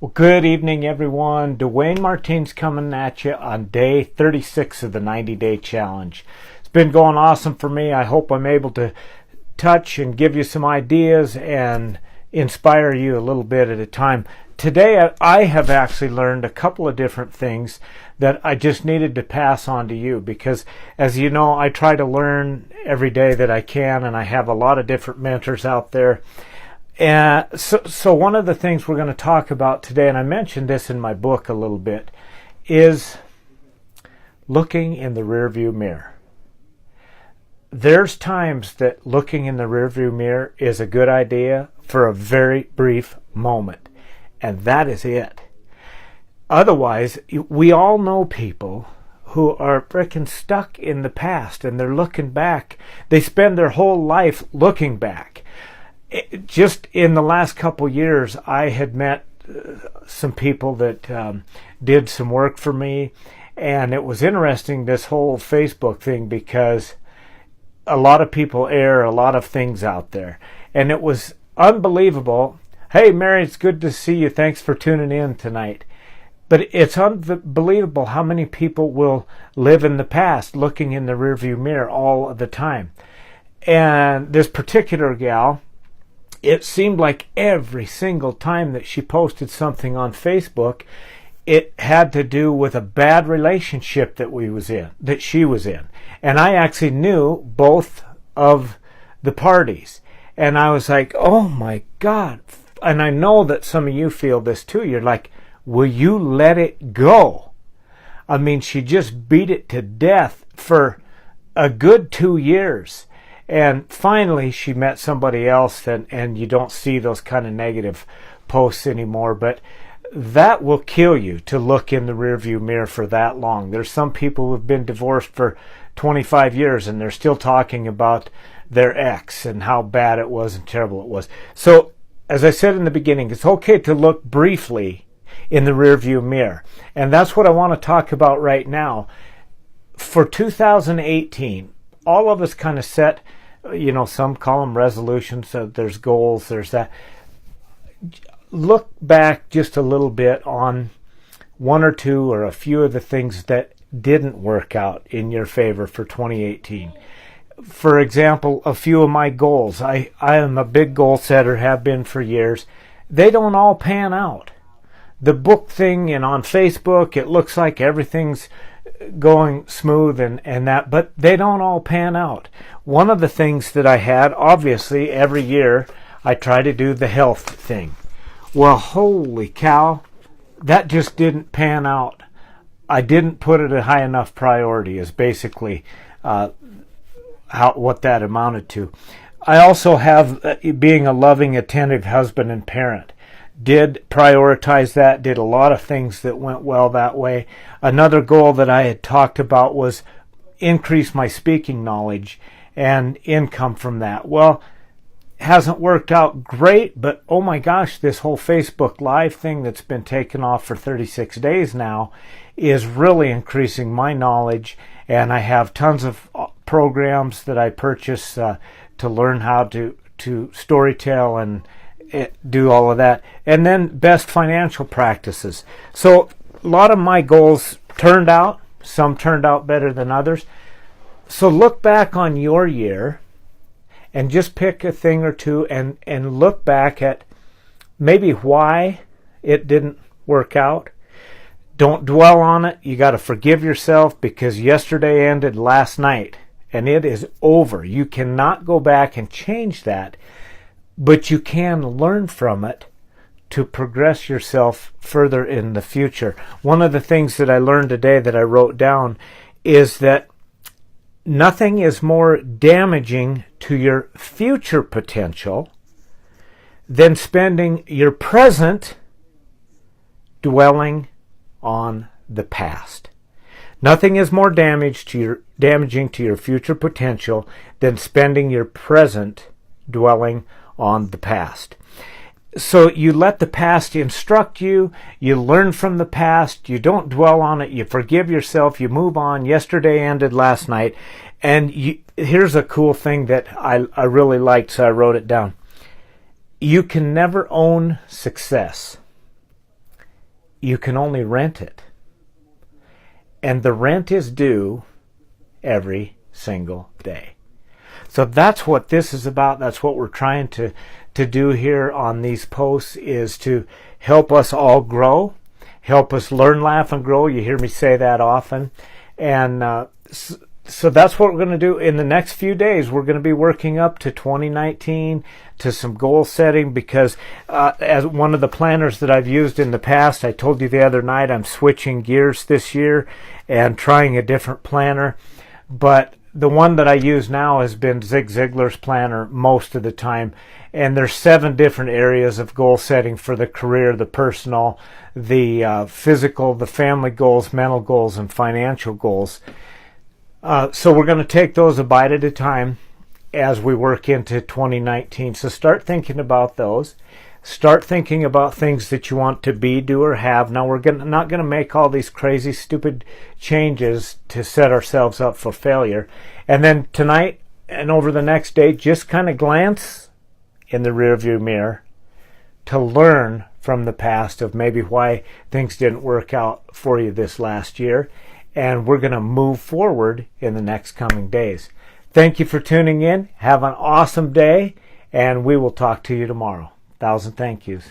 Well, good evening, everyone. Dwayne Martin's coming at you on day 36 of the 90-day challenge. It's been going awesome for me. I hope I'm able to touch and give you some ideas and inspire you a little bit at a time. Today, I have actually learned a couple of different things that I just needed to pass on to you because, as you know, I try to learn every day that I can, and I have a lot of different mentors out there. And so one of the things we're going to talk about today, and I mentioned this in my book a little bit, is looking in the rearview mirror. There's times that looking in the rearview mirror is a good idea for a very brief moment, and that is it. Otherwise, we all know people who are freaking stuck in the past, and they're looking back. They spend their whole life looking back. Just in the last couple years, I had met some people that did some work for me, and it was interesting, this whole Facebook thing, because a lot of people air a lot of things out there, and it was unbelievable. Hey, Mary, it's good to see you. Thanks for tuning in tonight. But it's unbelievable how many people will live in the past, looking in the rearview mirror all of the time. And this particular gal, it seemed like every single time that she posted something on Facebook, it had to do with a bad relationship that she was in. And I actually knew both of the parties. And I was like, oh my God. And I know that some of you feel this too. You're like, will you let it go? I mean, she just beat it to death for a good 2 years. And finally, she met somebody else, and you don't see those kind of negative posts anymore. But that will kill you to look in the rearview mirror for that long. There's some people who've been divorced for 25 years, and they're still talking about their ex and how bad it was and terrible it was. So, as I said in the beginning, it's okay to look briefly in the rearview mirror. And that's what I want to talk about right now. For 2018, all of us kind of set, some call them resolutions. So there's goals, there's that. Look back just a little bit on one or two or a few of the things that didn't work out in your favor for 2018. For example, a few of my goals. I am a big goal setter, have been for years. They don't all pan out. The book thing and on Facebook, it looks like everything's going smooth and that, but they don't all pan out. One of the things that I had, obviously, every year, I try to do the health thing. Well, holy cow, that just didn't pan out. I didn't put it a high enough priority, is basically what that amounted to. I also have being a loving, attentive husband and parent. Did prioritize that, did a lot of things that went well that way. Another goal that I had talked about was increase my speaking knowledge and income from that. Well, hasn't worked out great, but oh my gosh, this whole Facebook Live thing that's been taken off for 36 days now is really increasing my knowledge, and I have tons of programs that I purchase to learn how to storytell and do all of that. And then best financial practices. So a lot of my goals turned out. Some turned out better than others. So look back on your year and just pick a thing or two and look back at maybe why it didn't work out. Don't dwell on it. You got to forgive yourself, because yesterday ended last night and it is over. You cannot go back and change that. But you can learn from it to progress yourself further in the future. One of the things that I learned today that I wrote down is that nothing is more damaging to your future potential than spending your present dwelling on the past. Nothing is more damaging to your future potential than spending your present dwelling on the past. So you let the past instruct you, you learn from the past, you don't dwell on it, you forgive yourself, you move on. Yesterday ended last night. And here's a cool thing that I really liked, so I wrote it down. You can never own success. you can only rent it. And the rent is due every single day. So that's what this is about. That's what we're trying to do here on these posts, is to help us all grow, help us learn, laugh, and grow. You hear me say that often. And so that's what we're going to do in the next few days. We're going to be working up to 2019, to some goal setting, because as one of the planners that I've used in the past, I told you the other night, I'm switching gears this year and trying a different planner. But the one that I use now has been Zig Ziglar's planner most of the time. And there's 7 different areas of goal setting for the career, the personal, the physical, the family goals, mental goals, and financial goals. So we're going to take those a bite at a time as we work into 2019. So start thinking about those. Start thinking about things that you want to be, do, or have. Now, we're not going to make all these crazy, stupid changes to set ourselves up for failure. And then tonight and over the next day, just kind of glance in the rearview mirror to learn from the past of maybe why things didn't work out for you this last year. And we're going to move forward in the next coming days. Thank you for tuning in. Have an awesome day, and we will talk to you tomorrow. 1,000 thank yous.